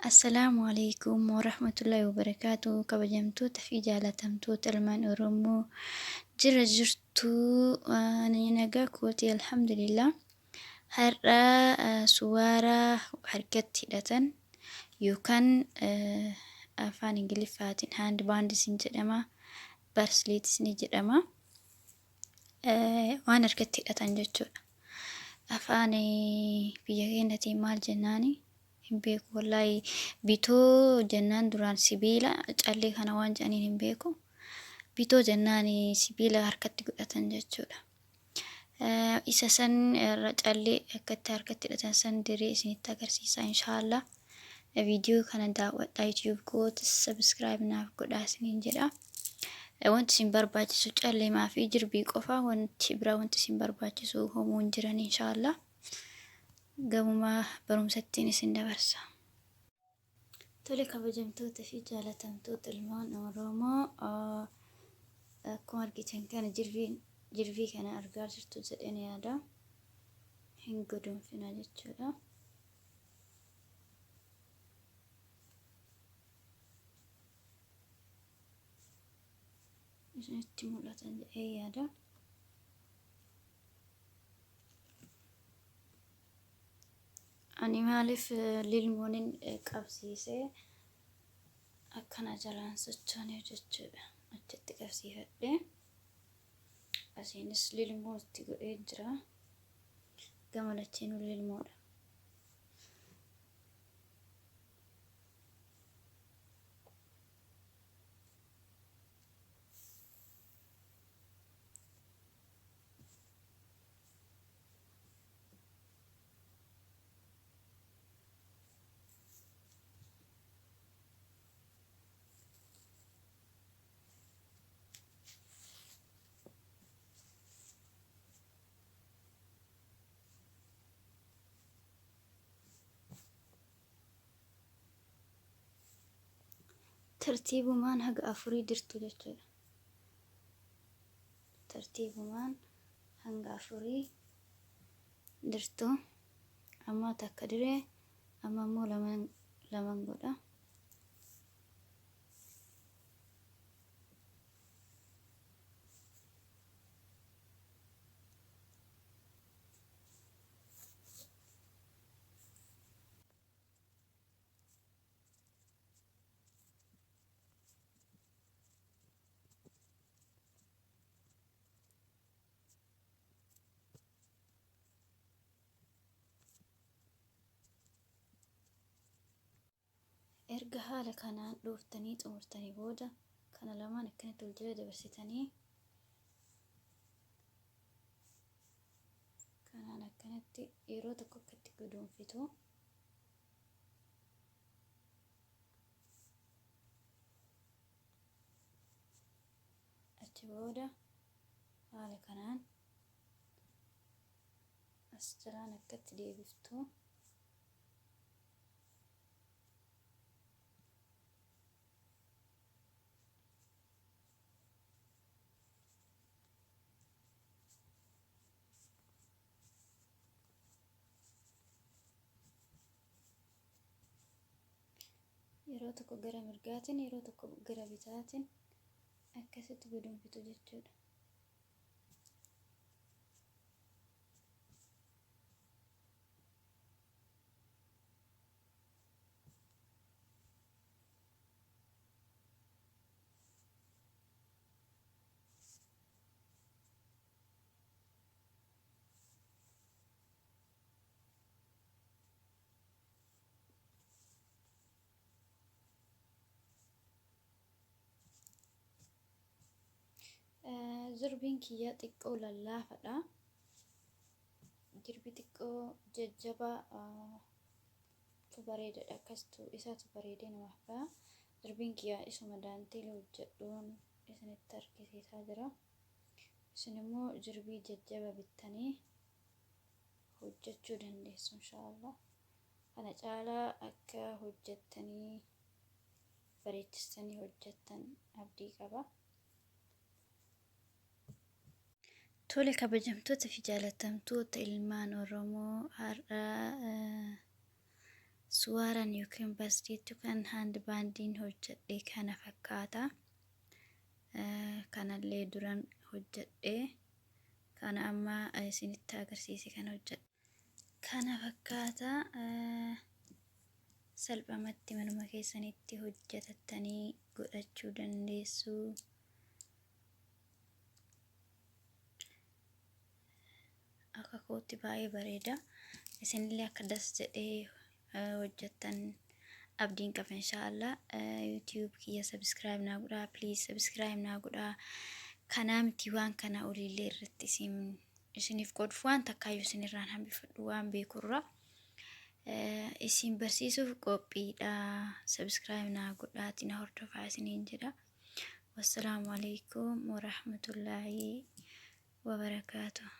Assalaamu alaykum warahmatullaahi wabarakaatuh. Kabajamtoota fi jaalatamtoota ilmaan Oromoo jira jirtuu nagaa kooti alhamdulillah. Har'a suwaara harkatti hidhatan yookaan afaan Ingiliffaatiin hand bandis ni jedhama, bracelets ni jedhama. Waan harkatti hidhatan jechuudha. Afaan biyya keenyatiin maal jennaani? Hin beeku wallahi. Bitoo jennaan duraan sibiila callee kana waan jedhaniin hin beeku. Bitoo jennaan sibiila harkatti godhatan jechuudha. Isa san irra callee akkatti harkatti hidhatan san diree isinitti agarsiisa inshaallah. Viidiyoo kana daawwadhaa YouTube kootis subscribe naaf godhaa isiniin jedha. Wanti isin barbaachisu calleemaa fi jirbii qofa, wanti biraa wanti isin barbaachisu homuu hin jiran inshaallah. Gamuma barumsattiin isin dabarsa. Tole kabajamtoota fi jaalatamtoota ilmaan Oromoo akkuma argitan kana jirbii kana argaa jirtu jedheen yaada. Hin godonfina jechuudha. Isinitti mul'atan jedhee yaada. Ani maaliif lilmoonin qabsiisee akkana jalaan sochoonee jechuudha. Achitti qabsiifadhee asiinis lilmoo itti godhee jira. Gama lacheenu lilmoodha. Tartiibumaan haga afurii dirtu jechuudha. Tartiibumaan hanga afurii dirtu. Amma takka diree amma immoo laman godha. Erga haala kanaan dhooftanii xumurtanii booda kana lamaan akkanatti wal jala dabarsitanii kanaan akkanatti yeroo tokko akkatti godonfitu. Achi booda haala kanaan as jalaan akkatti deebiftu. Yeroo tokko gara mirgaatiin yeroo tokko gara bitaatiin akkasitti godonfitu jechuudha. Jirbiin kiyyaa xiqqoo lallaafadha. Jirbii xiqqoo jajjabaa tu bareedaadha. Akkasitu isaatu bareedee namaaf ba'a. Jirbiin kiyyaa isuma daanteelii hojjedhuun isinitti argisiisaa jira. Isin immoo jirbii jajjaba bittanii hojjechuu dandeessu inshaallah. Kana caalaa akka hojjettanii bareechistanii hojjettan abdii qaba. Tole kabajamtoota fi jaalatamtoota ilmaan Oromoo har'a suwaaran yookiin bastiitu kan hand baandiin hojjedhe kana fakkaata. Kanallee duran hojjedhe kana amma isinitti agarsiise kan hojjedhe kana fakkaata. Salphamatti manuma keessanitti hojjetattanii godhachuu dandeessu. Akka kootti baay'ee bareeda. Isinillee akka das jedhee hojjettan abdiin qaba inshallah. YouTube kiyya subscribe naa godhaa, please subscribe naa godhaa. Kanaa miti waan kana olillee irratti isiniif godhu waan takkaayyuu isinirraan hambifadhu waan beekurra. Isin barsiisuuf qophiidha. Subscribe naa godhaatii na hordofaa isiniin jedha. Wassalaamu alaikum wa rahmatullahi wa barakaatuh.